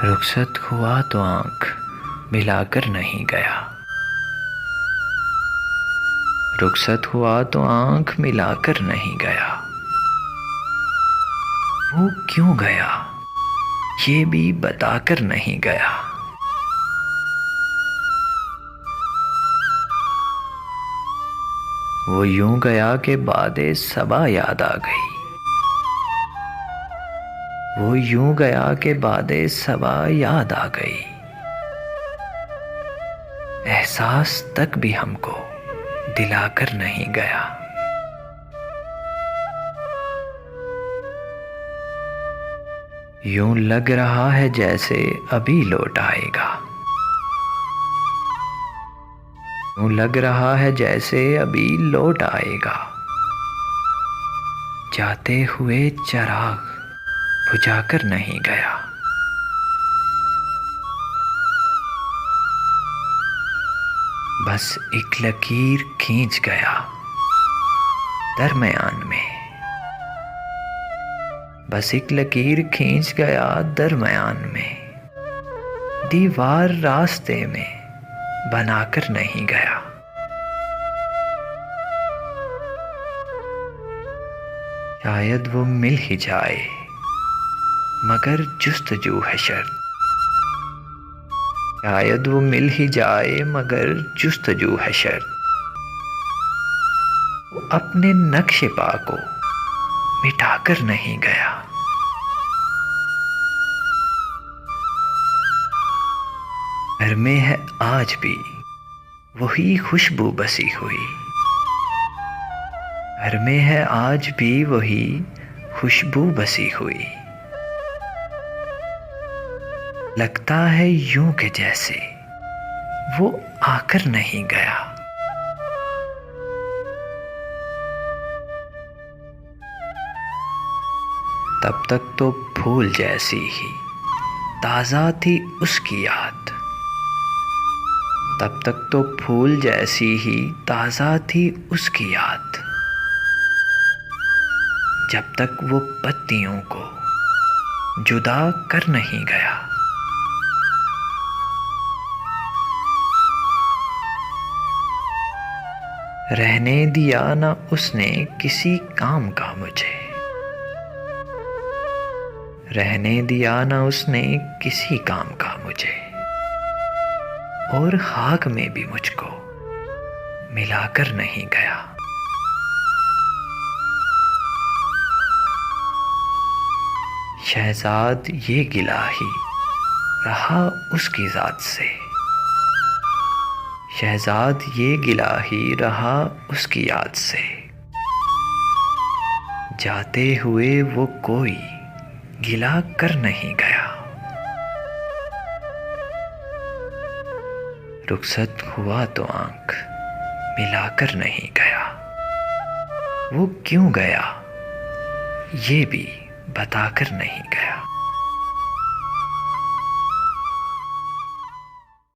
रुखसत हुआ तो आंख मिलाकर नहीं गया। रुखसत हुआ तो आंख मिलाकर नहीं गया। वो क्यों गया ये भी बताकर नहीं गया। वो यूं गया कि बादे सबा याद आ गई। वो यूं गया कि बादे सबा याद आ गई। एहसास तक भी हमको दिलाकर नहीं गया। यूं लग रहा है जैसे अभी लौट आएगा। यूं लग रहा है जैसे अभी लौट आएगा। जाते हुए चिराग बुझाकर नहीं गया। बस एक लकीर खींच गया दरमियान में। बस एक लकीर खींच गया दरमियान में। दीवार रास्ते में बनाकर नहीं गया। शायद वो मिल ही जाए मगर जुस्तजू है शर्त। शायद वो मिल ही जाए मगर जुस्तजू है शर्त। वो अपने नक्शे पा को मिटाकर नहीं गया। घर में है आज भी वही खुशबू बसी हुई। घर में है आज भी वही खुशबू बसी हुई। लगता है यूं के जैसे वो आकर नहीं गया। तब तक तो फूल जैसी ही ताजा थी उसकी याद। तब तक तो फूल जैसी ही ताजा थी उसकी याद। जब तक वो पत्तियों को जुदा कर नहीं गया। रहने दिया ना उसने किसी काम का मुझे। रहने दिया ना उसने किसी काम का मुझे। और हाक में भी मुझको मिलाकर नहीं गया। शहजाद ये गिला ही रहा उसकी जात से। शहजाद ये गिला ही रहा उसकी याद से। जाते हुए वो कोई गिला कर नहीं गया। रुखसत हुआ तो आंख मिलाकर नहीं गया। वो क्यों गया ये भी बताकर नहीं गया।